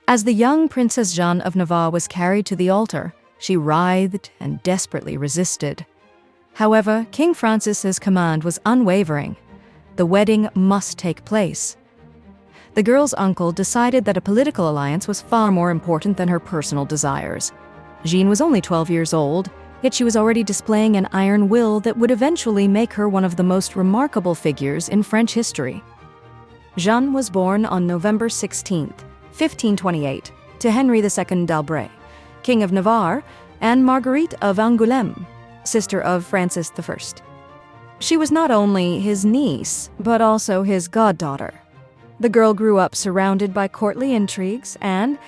As the young Princess Jeanne of Navarre was carried to the altar, she writhed and desperately resisted. However, King Francis's command was unwavering. The wedding must take place. The girl's uncle decided that a political alliance was far more important than her personal desires. Jeanne was only 12 years old, yet she was already displaying an iron will that would eventually make her one of the most remarkable figures in French history. Jeanne was born on November 16, 1528, to Henry II d'Albret, King of Navarre, and Marguerite of Angoulême, sister of Francis I. She was not only his niece, but also his goddaughter. The girl grew up surrounded by courtly intrigues and,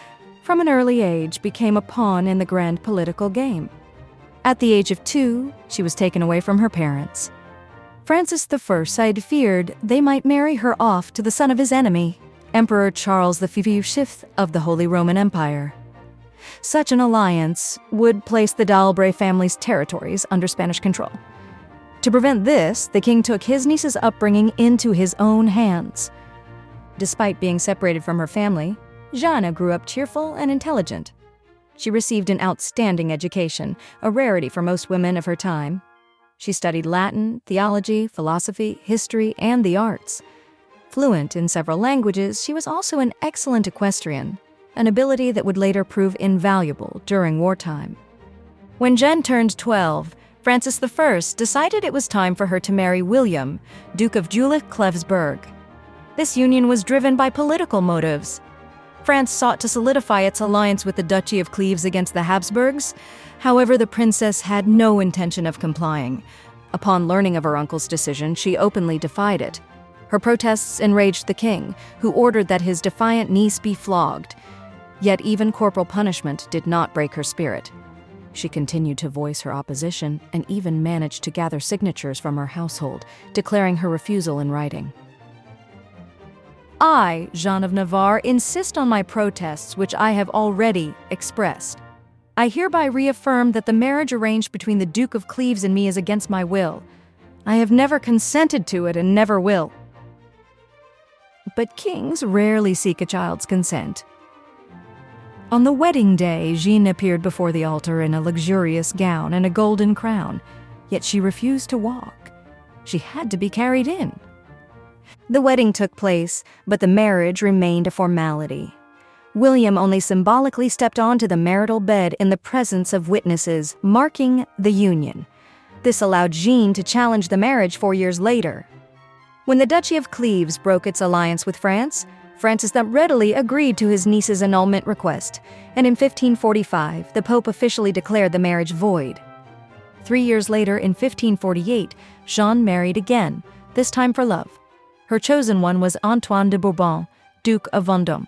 from an early age, became a pawn in the grand political game. At the age of 2, she was taken away from her parents. Francis I had feared they might marry her off to the son of his enemy, Emperor Charles V of the Holy Roman Empire. Such an alliance would place the d'Albret family's territories under Spanish control. To prevent this, the king took his niece's upbringing into his own hands. Despite being separated from her family, Jeanne grew up cheerful and intelligent. She received an outstanding education, a rarity for most women of her time. She studied Latin, theology, philosophy, history, and the arts. Fluent in several languages, she was also an excellent equestrian, an ability that would later prove invaluable during wartime. When Jeanne turned 12, Francis I decided it was time for her to marry William, Duke of Jülich-Clevsburg. This union was driven by political motives. France sought to solidify its alliance with the Duchy of Cleves against the Habsburgs. However, the princess had no intention of complying. Upon learning of her uncle's decision, she openly defied it. Her protests enraged the king, who ordered that his defiant niece be flogged. Yet even corporal punishment did not break her spirit. She continued to voice her opposition and even managed to gather signatures from her household, declaring her refusal in writing. I, Jeanne of Navarre, insist on my protests, which I have already expressed. I hereby reaffirm that the marriage arranged between the Duke of Cleves and me is against my will. I have never consented to it and never will. But kings rarely seek a child's consent. On the wedding day, Jeanne appeared before the altar in a luxurious gown and a golden crown, yet she refused to walk. She had to be carried in. The wedding took place, but the marriage remained a formality. William only symbolically stepped onto the marital bed in the presence of witnesses, marking the union. This allowed Jeanne to challenge the marriage 4 years later. When the Duchy of Cleves broke its alliance with France, Francis readily agreed to his niece's annulment request, and in 1545, the Pope officially declared the marriage void. 3 years later, in 1548, Jeanne married again, this time for love. Her chosen one was Antoine de Bourbon, Duke of Vendôme.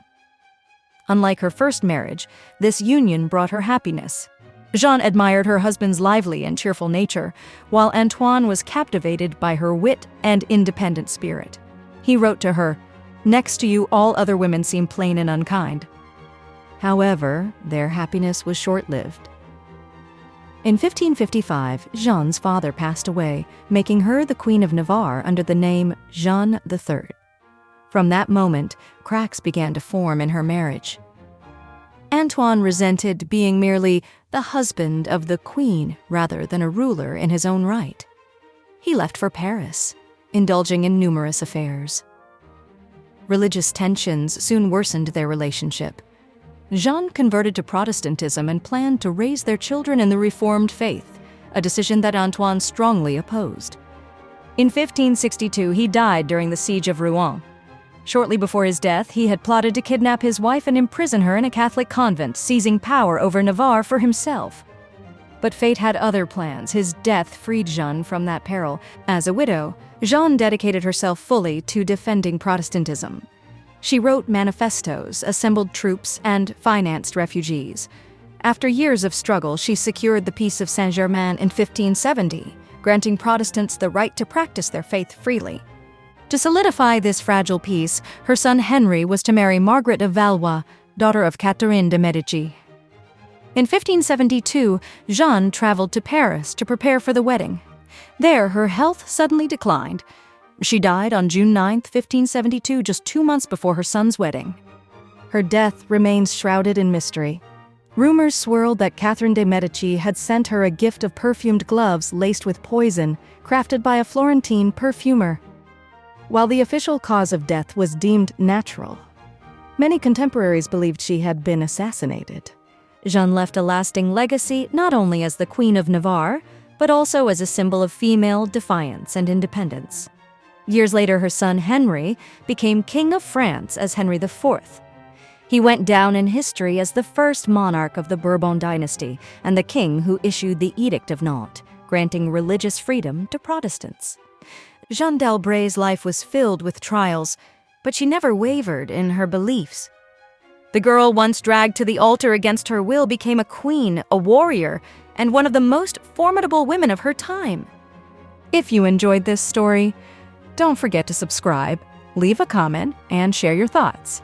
Unlike her first marriage, this union brought her happiness. Jeanne admired her husband's lively and cheerful nature, while Antoine was captivated by her wit and independent spirit. He wrote to her, "Next to you, all other women seem plain and unkind." However, their happiness was short-lived. In 1555, Jeanne's father passed away, making her the Queen of Navarre under the name Jeanne III. From that moment, cracks began to form in her marriage. Antoine resented being merely the husband of the queen rather than a ruler in his own right. He left for Paris, indulging in numerous affairs. Religious tensions soon worsened their relationship. Jeanne converted to Protestantism and planned to raise their children in the Reformed faith, a decision that Antoine strongly opposed. In 1562, he died during the siege of Rouen. Shortly before his death, he had plotted to kidnap his wife and imprison her in a Catholic convent, seizing power over Navarre for himself. But fate had other plans. His death freed Jeanne from that peril. As a widow, Jeanne dedicated herself fully to defending Protestantism. She wrote manifestos, assembled troops, and financed refugees. After years of struggle, she secured the Peace of Saint-Germain in 1570, granting Protestants the right to practice their faith freely. To solidify this fragile peace, her son Henry was to marry Margaret of Valois, daughter of Catherine de' Medici. In 1572, Jeanne traveled to Paris to prepare for the wedding. There, her health suddenly declined. She died on June 9, 1572, just 2 months before her son's wedding. Her death remains shrouded in mystery. Rumors swirled that Catherine de' Medici had sent her a gift of perfumed gloves laced with poison, crafted by a Florentine perfumer. While the official cause of death was deemed natural, many contemporaries believed she had been assassinated. Jeanne left a lasting legacy not only as the Queen of Navarre, but also as a symbol of female defiance and independence. Years later, her son Henry became King of France as Henry IV. He went down in history as the first monarch of the Bourbon dynasty and the king who issued the Edict of Nantes, granting religious freedom to Protestants. Jeanne d'Albret's life was filled with trials, but she never wavered in her beliefs. The girl once dragged to the altar against her will became a queen, a warrior, and one of the most formidable women of her time. If you enjoyed this story, don't forget to subscribe, leave a comment, and share your thoughts.